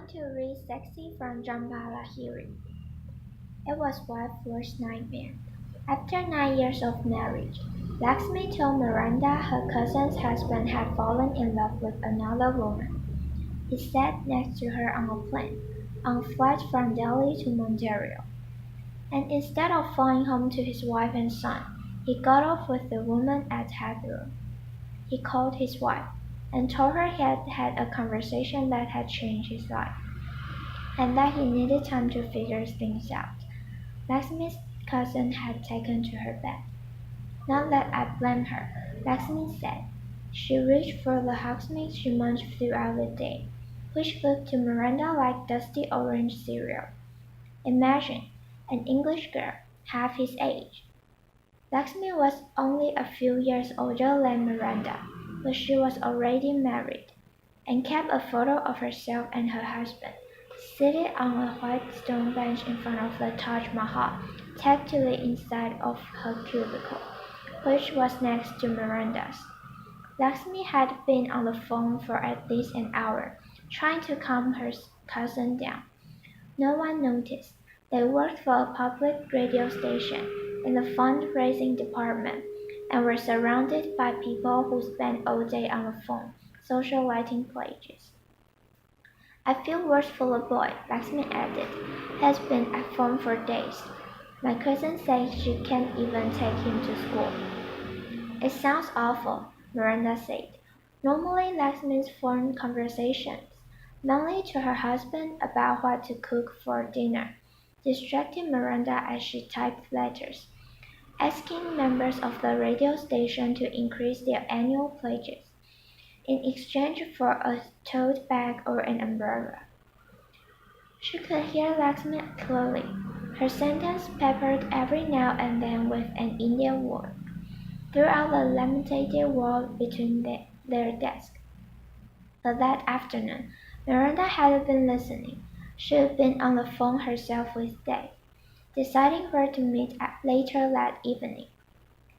want to read Sexy from Jhumpa Lahiri. It was wife's worst nightmare. After 9 years of marriage, Lakshmi told Miranda her cousin's husband had fallen in love with another woman. He sat next to her on a plane, on a flight from Delhi to Montreal. And instead of flying home to his wife and son, he got off with the woman at Heathrow. He called his wife, and told her he had had a conversation that had changed his life, and that he needed time to figure things out. Lakshmi's cousin had taken to her bed. Not that I blame her, Lakshmi said. She reached for the hogsmeade she munched throughout the day, which looked to Miranda like dusty orange cereal. Imagine, an English girl, half his age. Lakshmi was only a few years older than Miranda, but she was already married, and kept a photo of herself and her husband, seated on a white stone bench in front of the Taj Mahal, tacked to the inside of her cubicle, which was next to Miranda's. Lakshmi had been on the phone for at least an hour, trying to calm her cousin down. No one noticed. They worked for a public radio station in the fundraising department, and were surrounded by people who spent all day on the phone, socializing pledges. I feel worse for the boy, Lakshmi added. He's been at home for days. My cousin says she can't even take him to school. It sounds awful, Miranda said. Normally Lakshmi's phone conversations, mainly to her husband about what to cook for dinner, distracted Miranda as she typed letters, asking members of the radio station to increase their annual pledges in exchange for a tote bag or an umbrella. She could hear Lakshmi clearly, her sentence peppered every now and then with an Indian word, throughout the laminated wall between their desks. But that afternoon, Miranda hadn't been listening. She had been on the phone herself with Dave, deciding where to meet later that evening.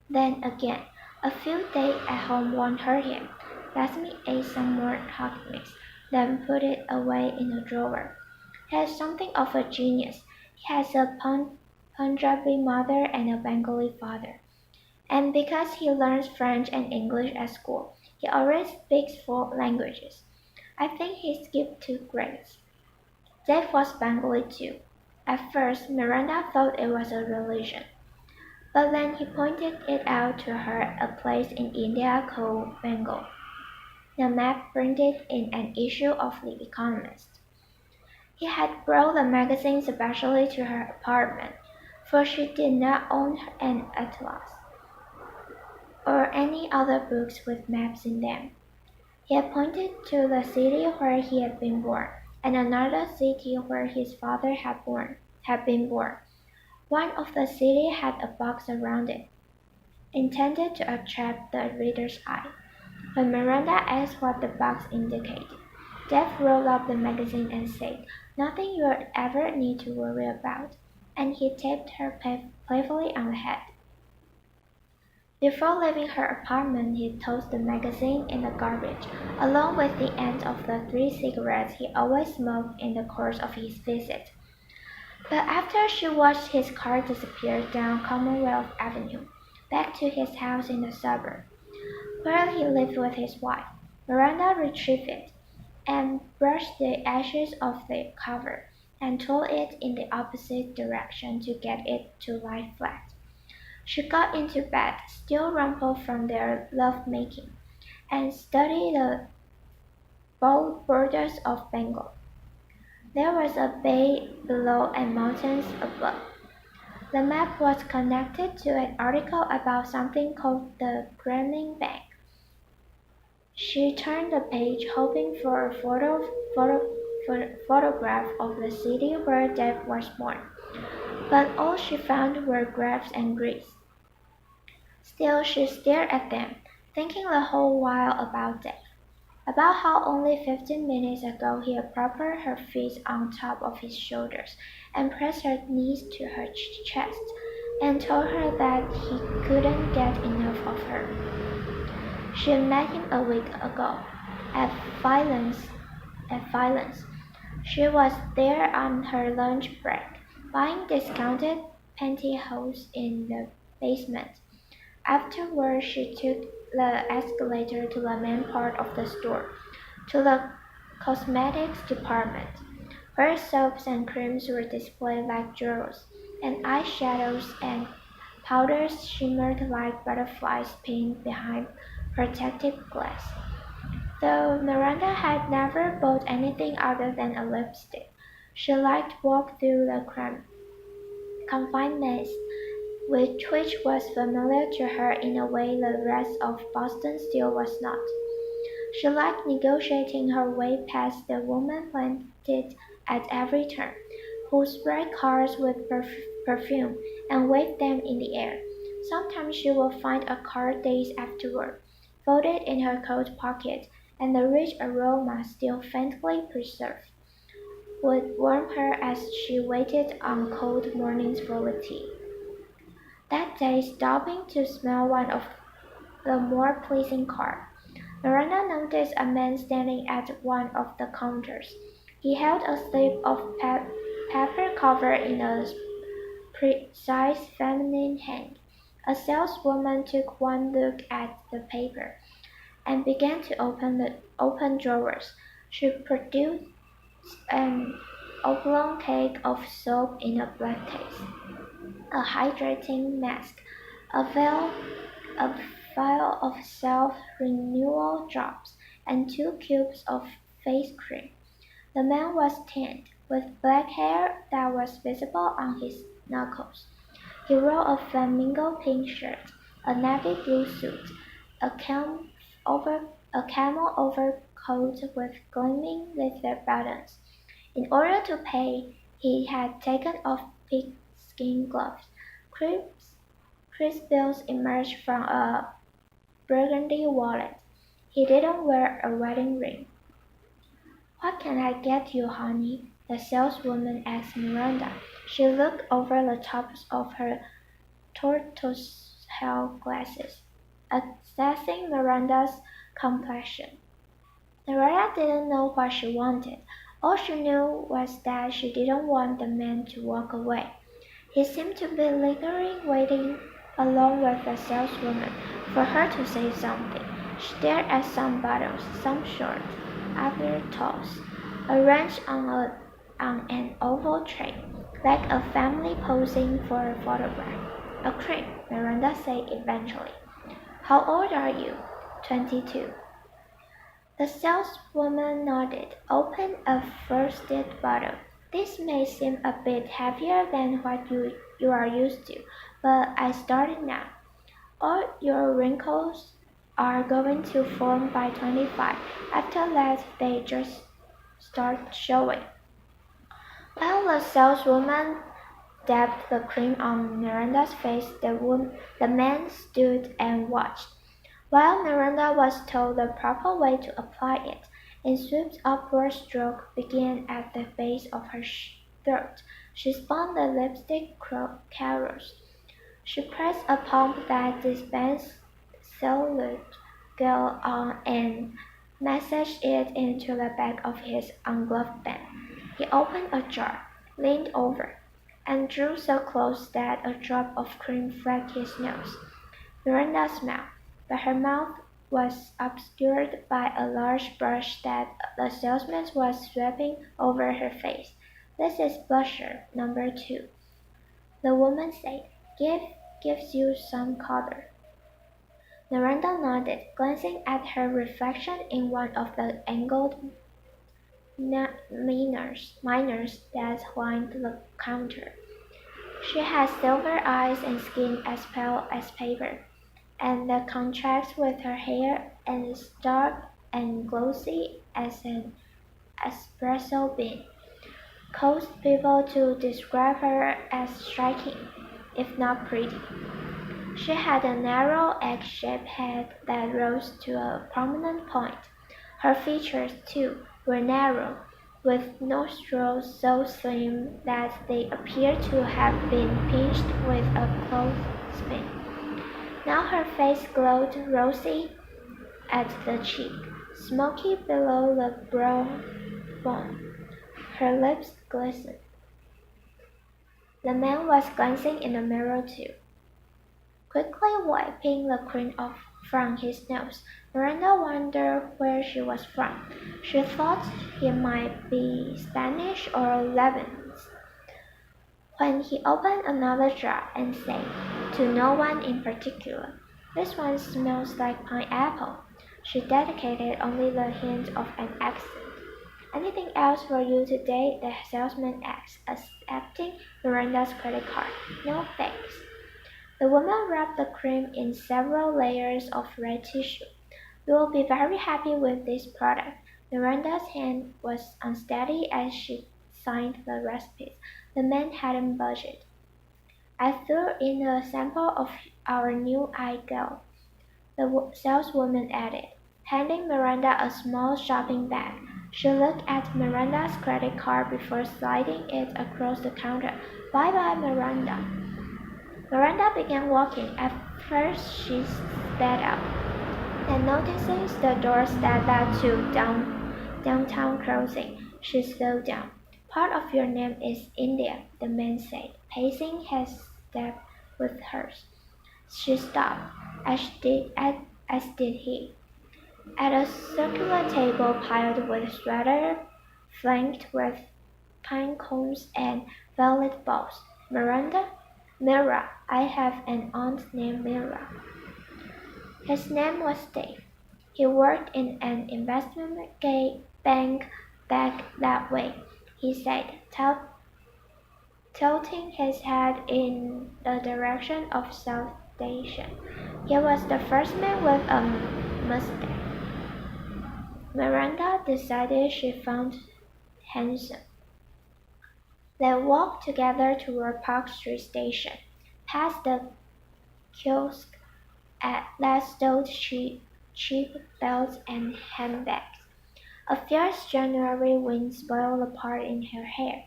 Then again, a few days at home won't hurt him. Lakshmi ate some more hot mix, then put it away in a drawer. He is something of a genius. He has a Punjabi mother and a Bengali father. And because he learns French and English at school, he already speaks 4 languages. I think he skipped 2 grades. Dave was Bengali too. At first, Miranda thought it was a religion. But then he pointed it out to her, a place in India called Bengal. The map printed in an issue of The Economist. He had brought the magazine especially to her apartment, for she did not own an atlas, or any other books with maps in them. He had pointed to the city where he had been born, and another city where his father had been born. One of the cities had a box around it, intended to attract the reader's eye. When Miranda asked what the box indicated, Dave rolled up the magazine and said, "Nothing you'll ever need to worry about," and he tapped her playfully on the head. Before leaving her apartment he tossed the magazine in the garbage, along with the ends of the 3 cigarettes he always smoked in the course of his visit. But after she watched his car disappear down Commonwealth Avenue, back to his house in the suburb, where he lived with his wife, Miranda retrieved it, and brushed the ashes off the cover, and tore it in the opposite direction to get it to lie flat. She got into bed, still rumpled from their love-making, and studied the bold borders of Bengal. There was a bay below and mountains above. The map was connected to an article about something called the Grameen Bank. She turned the page, hoping for a photograph of the city where Dave was born, but all she found were graphs and grids. Still she stared at them, thinking the whole while about Dave, about how only 15 minutes ago he had propped her feet on top of his shoulders, and pressed her knees to her chest, and told her that he couldn't get enough of her. She had met him a week ago, at Violence, She was there on her lunch break, buying discounted pantyhose in the basement. Afterward, she took the escalator to the main part of the store, to the cosmetics department, where soaps and creams were displayed like jewels, and eyeshadows and powders shimmered like butterflies pinned behind protective glass. Though Miranda had never bought anything other than a lipstick, she liked to walk through the confined maze, which was familiar to her in a way the rest of Boston still was not. She liked negotiating her way past the women planted at every turn, who sprayed cars with perfume and waved them in the air. Sometimes she would find a card days afterward, folded in her coat pocket, and the rich aroma, still faintly preserved, would warm her as she waited on cold mornings for the tea. That day, stopping to smell one of the more pleasing cards, Miranda noticed a man standing at one of the counters. He held a slip of paper covered in a precise feminine hand. A saleswoman took one look at the paper and began to open drawers. She produced an oblong cake of soap in a black case, a hydrating mask, a vial, a vial of self-renewal drops, and 2 cubes of face cream. The man was tanned, with black hair that was visible on his knuckles. He wore a flamingo pink shirt, a navy blue suit, a over a camel overcoat with gleaming leather buttons. In order to pay, he had taken off pigskin gloves. Crisp bills emerged from a burgundy wallet. He didn't wear a wedding ring. "What can I get you, honey?" the saleswoman asked Miranda. She looked over the tops of her tortoiseshell glasses, assessing Miranda's complexion. Miranda didn't know what she wanted. All she knew was that she didn't want the man to walk away. He seemed to be lingering, waiting along with the saleswoman for her to say something. She stared at some bottles, some short, other toss, arranged on an oval tray, like a family posing for a photograph. "A cream," Miranda said eventually. "How old are you?" "22." The saleswoman nodded, opened a frosted bottle. "This may seem a bit heavier than what you are used to, but I started now. All your wrinkles are going to form by 25. After that, they just start showing." While the saleswoman dabbed the cream on Miranda's face, the man stood and watched. While Miranda was told the proper way to apply it, a swift upward stroke began at the base of her throat. She spun the lipstick carouse. She pressed a pump that dispensed solid gel on and massaged it into the back of his ungloved hand. He opened a jar, leaned over, and drew so close that a drop of cream flecked his nose. Miranda smiled, but her mouth was obscured by a large brush that the salesman was sweeping over her face. "This is blusher number 2," the woman said. Gives you some color." Miranda nodded, glancing at her reflection in one of the angled mirrors that lined the counter. She had silver eyes and skin as pale as paper, and the contrast with her hair as dark and glossy as an espresso bean caused people to describe her as striking, if not pretty. She had a narrow, egg-shaped head that rose to a prominent point. Her features, too, were narrow, with nostrils so slim that they appeared to have been pinched with a clothespin. Now her face glowed rosy at the cheek, smoky below the brow bone. Her lips glistened. The man was glancing in the mirror too. Quickly wiping the cream off from his nose, Miranda wondered where she was from. She thought he might be Spanish or Lebanese. When he opened another jar and said, to no one in particular, "This one smells like pineapple," she detected only the hint of an accent. "Anything else for you today?" the salesman asked, accepting Miranda's credit card. "No, thanks." The woman wrapped the cream in several layers of red tissue. "You will be very happy with this product." Miranda's hand was unsteady as she signed the recipes. The man hadn't budged. "I threw in a sample of our new eye gel," the saleswoman added, handing Miranda a small shopping bag. She looked at Miranda's credit card before sliding it across the counter. "Bye-bye, Miranda." Miranda began walking. At first she sped up, then noticing the doors that led to downtown crossing, she slowed down. "Part of your name is India," the man said, pacing his step with hers. She stopped, as did he, at a circular table piled with sweaters, flanked with pine cones and velvet balls. "Miranda?" "Mira. I have an aunt named Mira." His name was Dave. He worked in an investment bank back that way, he said, tilting his head in the direction of South Station. He was the first man with a mustache Miranda decided she found handsome. They walked together toward Park Street Station, past the kiosk that sold cheap belts and handbags. A fierce January wind spoiled the part in her hair.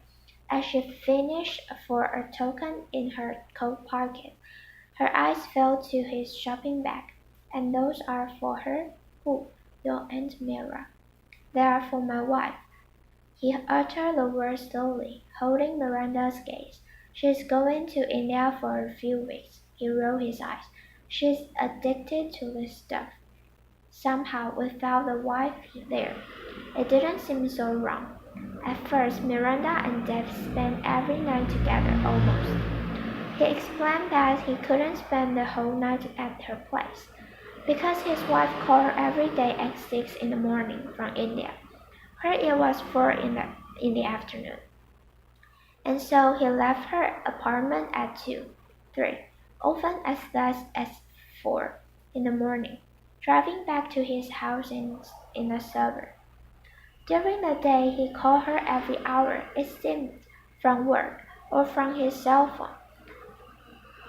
As she finished for a token in her coat pocket, her eyes fell to his shopping bag. "And those are for her?" "Who?" "Your Aunt Mira." "They are for my wife." He uttered the words slowly, holding Miranda's gaze. "She's going to India for a few weeks." He rolled his eyes. "She's addicted to this stuff." Somehow, without the wife there, it didn't seem so wrong. At first, Miranda and Dave spent every night together, almost. He explained that he couldn't spend the whole night at her place, because his wife called her every day at 6 in the morning from India. Here it was 4 in the afternoon. And so he left her apartment at 2, 3, often as late as 4 in the morning, driving back to his house in the suburb. During the day he called her every hour, it seemed, from work, or from his cell phone.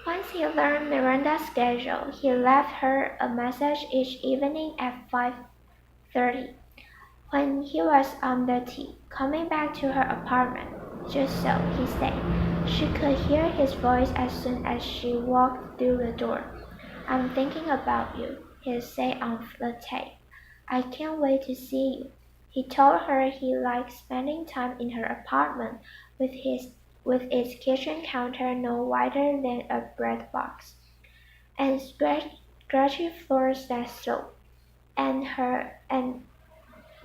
Once he learned Miranda's schedule, he left her a message each evening at 5:30. When he was on the T, coming back to her apartment, just so, he said, she could hear his voice as soon as she walked through the door. "I'm thinking about you," he said on the tape. "I can't wait to see you." He told her he liked spending time in her apartment with its kitchen counter no wider than a bread box, and scratchy floors that soaked, and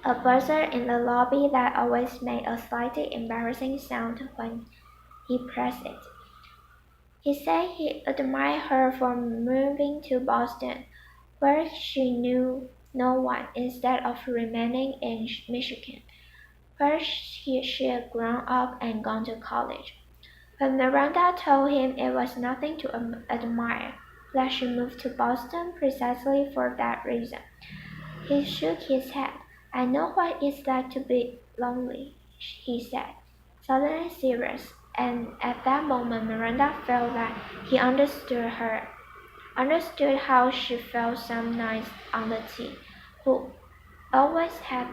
a buzzer in the lobby that always made a slightly embarrassing sound when he pressed it. He said he admired her for moving to Boston, where she knew no one, instead of remaining in Michigan, where she had grown up and gone to college. But Miranda told him it was nothing to admire, that she moved to Boston precisely for that reason. He shook his head. "I know what it's like to be lonely," he said, suddenly serious, and at that moment Miranda felt that he understood her, understood how she felt some nights on the T, who always had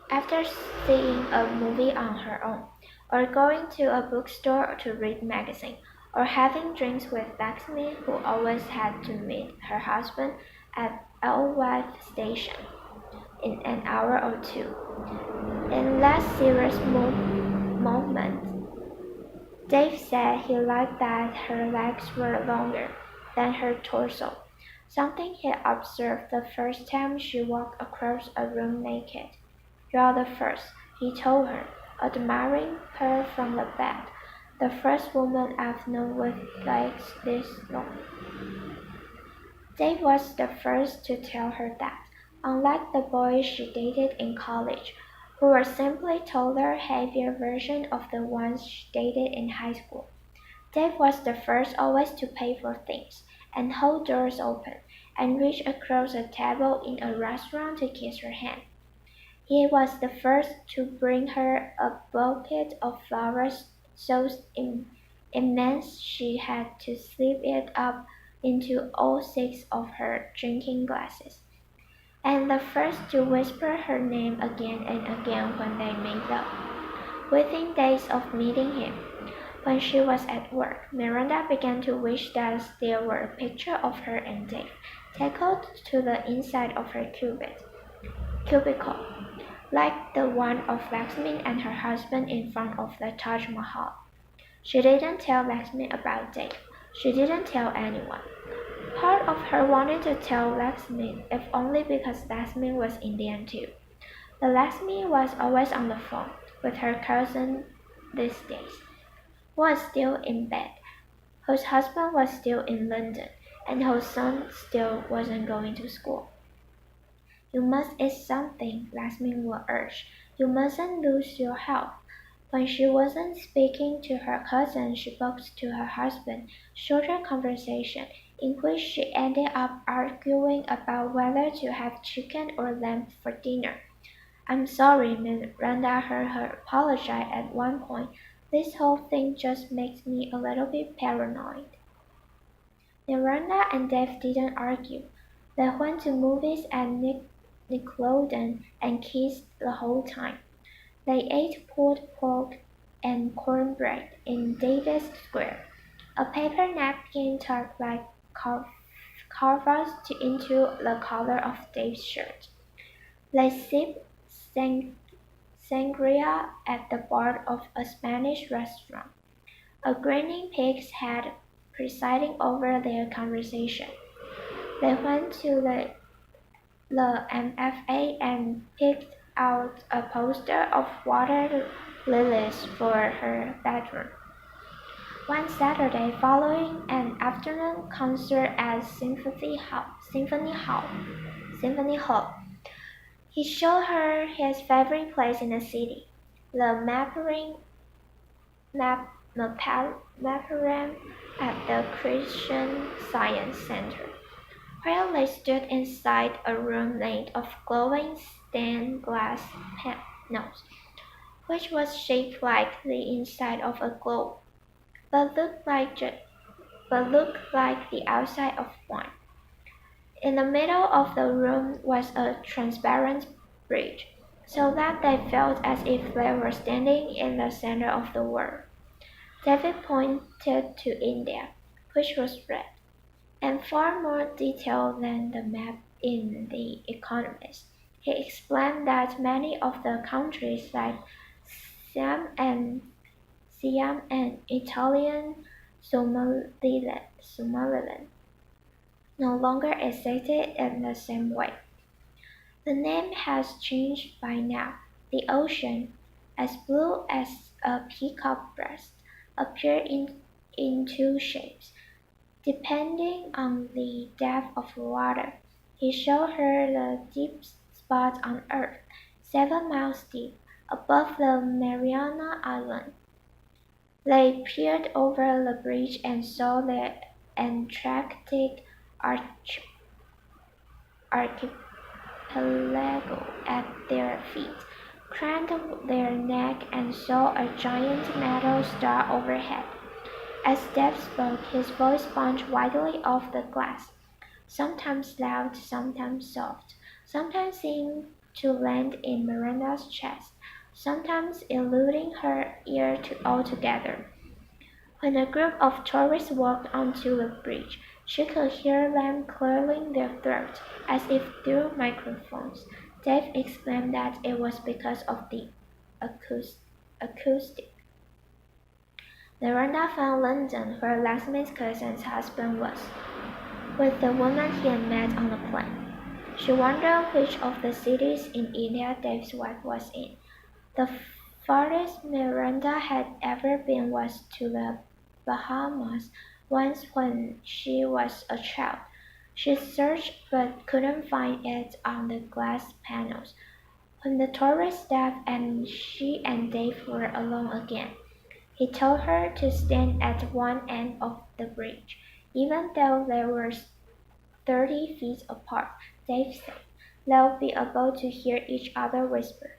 after seeing a movie on her own, or going to a bookstore to read magazine, or having drinks with blacksmith who always had to meet her husband at Ellsworth Station in an hour or two. In In less serious moments, Dave said he liked that her legs were longer than her torso, something he observed the first time she walked across a room naked. "You're the first," he told her, admiring her from the bed. "The first woman I've known with legs this long." Dave was the first to tell her that, unlike the boys she dated in college, who were simply taller, heavier versions of the ones she dated in high school, Dave was the first always to pay for things, and hold doors open, and reach across a table in a restaurant to kiss her hand. He was the first to bring her a bouquet of flowers so immense she had to slip it up into all six of her drinking glasses, and the first to whisper her name again and again when they made love. Within days of meeting him, when she was at work, Miranda began to wish that there were a picture of her and Dave tackled to the inside of her cubicle, like the one of Lakshmi and her husband in front of the Taj Mahal. She didn't tell Lakshmi about Dave. She didn't tell anyone. Part of her wanted to tell Lakshmi, if only because Lakshmi was Indian too. But Lakshmi was always on the phone with her cousin these days, who was still in bed, whose husband was still in London, and whose son still wasn't going to school. "You must eat something," Lakshmi would urge. "You mustn't lose your health." When she wasn't speaking to her cousin, she spoke to her husband, shorter conversation, in which she ended up arguing about whether to have chicken or lamb for dinner. "I'm sorry," Miranda heard her apologize at one point. "This whole thing just makes me a little bit paranoid." Miranda and Dave didn't argue. They went to movies at Nickelodeon and kissed the whole time. They ate pulled pork and cornbread in Davis Square, a paper napkin tucked like carved into the collar of Dave's shirt. They sipped sangria at the bar of a Spanish restaurant, a grinning pig's head presiding over their conversation. They went to the MFA and picked out a poster of water lilies for her bedroom. One Saturday, following an afternoon concert at Symphony Hall, he showed her his favorite place in the city, the Maparam at the Christian Science Center, where they stood inside a room made of glowing stained glass panels, which was shaped like the inside of a globe, but looked like the outside of one. In the middle of the room was a transparent bridge, so that they felt as if they were standing in the center of the world. David pointed to India, which was red, and far more detailed than the map in The Economist. He explained that many of the countries like Siam and Italian Somaliland no longer existed in the same way. The name has changed by now. The ocean, as blue as a peacock breast, appeared in two shapes, depending on the depth of water. He showed her the deep spot on Earth, 7 miles deep, above the Mariana Islands. They peered over the bridge and saw the Antarctic archipelago at their feet, craned their neck and saw a giant metal star overhead. As Dave spoke, his voice bounced widely off the glass, sometimes loud, sometimes soft, sometimes seeming to land in Miranda's chest, sometimes eluding her ear altogether. When a group of tourists walked onto the bridge, she could hear them clearing their throats, as if through microphones. Dave explained that it was because of the acoustic. Miranda found London, where Lakshmi's cousin's husband was, with the woman he had met on the plane. She wondered which of the cities in India Dave's wife was in. The farthest Miranda had ever been was to the Bahamas, once when she was a child. She searched but couldn't find it on the glass panels. When the tourist left and she and Dave were alone again, he told her to stand at one end of the bridge, even though they were 30 feet apart. Dave said, "They'll be able to hear each other whisper."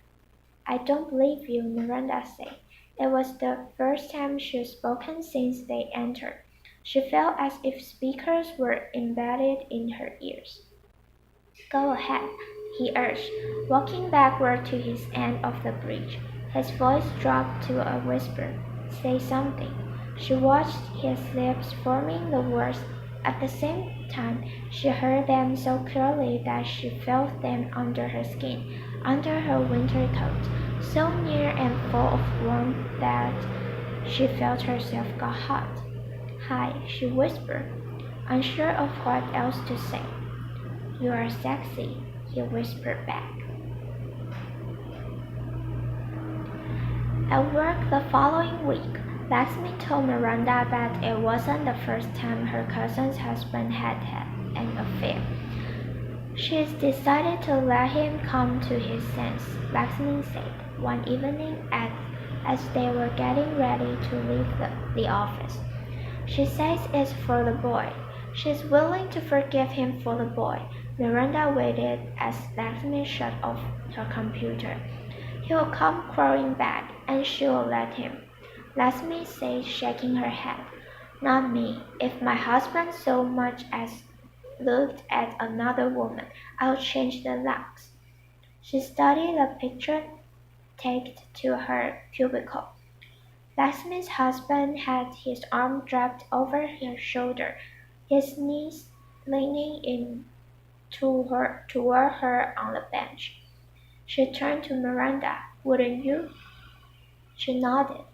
"I don't believe you," Miranda said. It was the first time she'd spoken since they entered. She felt as if speakers were embedded in her ears. "Go ahead," he urged, walking backward to his end of the bridge. His voice dropped to a whisper. "Say something." She watched his lips forming the words. At the same time, she heard them so clearly that she felt them under her skin, under her winter coat, so near and full of warmth that she felt herself got hot. "Hi," she whispered, unsure of what else to say. "You are sexy," he whispered back. At work the following week, Lakshmi told Miranda that it wasn't the first time her cousin's husband had had an affair. "She's decided to let him come to his senses," Lakshmi said, one evening as they were getting ready to leave the office. "She says it's for the boy. She's willing to forgive him for the boy." Miranda waited as Lakshmi shut off her computer. "He'll come crawling back, and she'll let him," Lakshmi said, shaking her head. "Not me. If my husband so much as looked at another woman, I'll change the locks." She studied the picture taped to her cubicle. Lakshmi's husband had his arm draped over his shoulder, his knees leaning in toward her on the bench. She turned to Miranda. "Wouldn't you?" She nodded.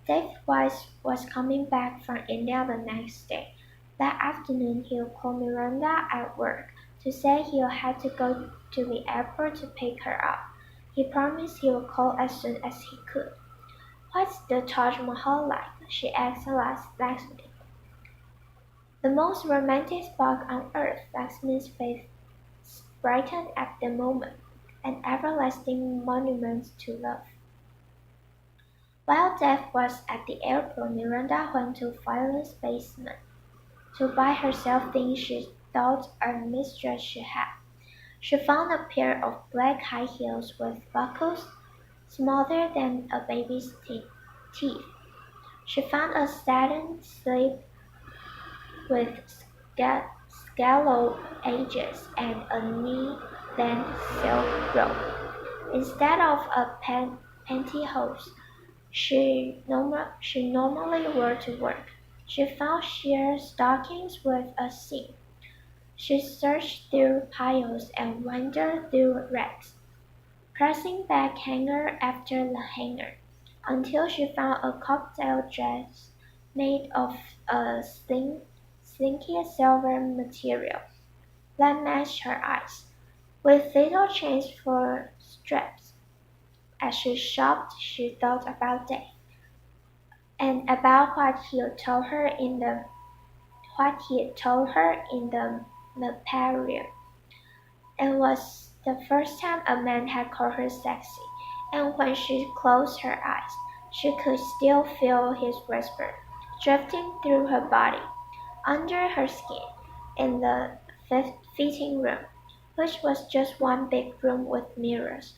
Dave was coming back from India the next day. That afternoon he'll call Miranda at work to say he'll have to go to the airport to pick her up. He promised he'll call as soon as he could. "What's the Taj Mahal like?" she asked Lakshmi. "The most romantic spot on earth." Lakshmi's face brightened at the moment. "An everlasting monument to love." While Dave was at the airport, Miranda went to Violet's basement to buy herself things she thought a mistress should have. She found a pair of black high heels with buckles smaller than a baby's teeth. She found a satin slip with scalloped edges and a knee-length silk robe. Instead of a pantyhose she normally wore to work, she found sheer stockings with a seam. She searched through piles and wandered through racks, pressing back hanger after hanger, until she found a cocktail dress made of a slinky silver material that matched her eyes, with little chains for straps. As she shopped, she thought about Dave, and about what he had told her in the Maparian. It was the first time a man had called her sexy, and when she closed her eyes, she could still feel his whisper drifting through her body, under her skin, in the fitting room, which was just one big room with mirrors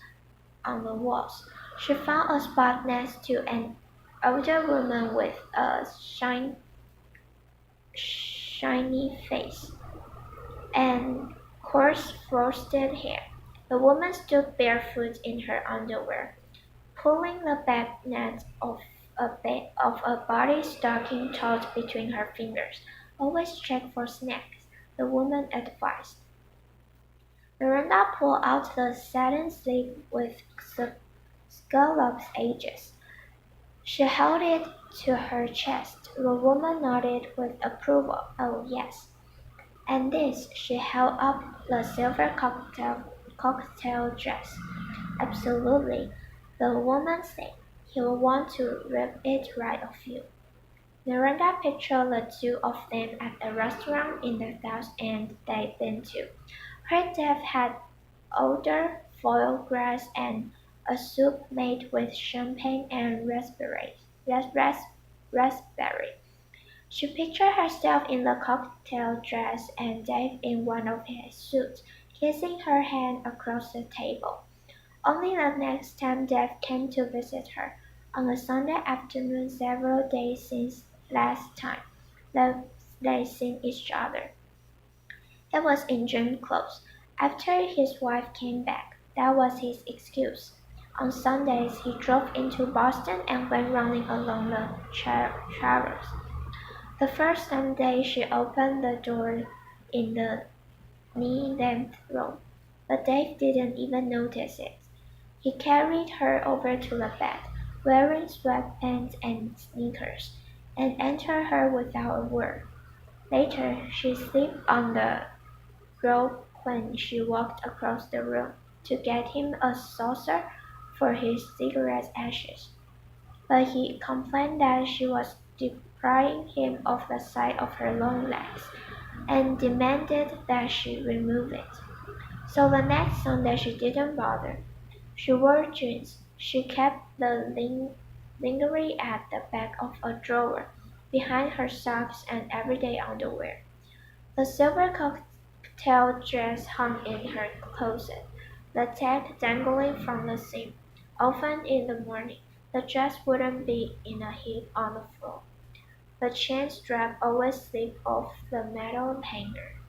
on the walls. She found a spot next to an older woman with a shiny face and coarse frosted hair. The woman stood barefoot in her underwear, pulling the back net of a body stocking taut between her fingers. "Always check for snacks," the woman advised. Miranda pulled out the satin slip with scallops edges. She held it to her chest. The woman nodded with approval. "Oh, yes." "And this," she held up the silver cocktail dress. "Absolutely," the woman said. "He'll want to rip it right off you." Miranda pictured the two of them at a restaurant in the South End they'd been to. Her Dave had ordered foie gras and a soup made with champagne and raspberry. She pictured herself in the cocktail dress and Dave in one of his suits, kissing her hand across the table. Only the next time Dave came to visit her, on a Sunday afternoon several days since last time they'd seen each other. It was in dream clothes. After his wife came back, that was his excuse. On Sundays he drove into Boston and went running along the traverse. The first Sunday she opened the door in the knee-length room, but Dave didn't even notice it. He carried her over to the bed, wearing sweatpants and sneakers, and entered her without a word. Later, she slipped on the robe when she walked across the room to get him a saucer for his cigarette ashes, but he complained that she was depriving him of the sight of her long legs, and demanded that she remove it. So the next Sunday she didn't bother. She wore jeans. She kept the lingerie at the back of a drawer, behind her socks and everyday underwear. The silver cocktail dress hung in her closet, the tag dangling from the seam. Often in the morning, the dress wouldn't be in a heap on the floor. The chain strap always slipped off the metal hanger.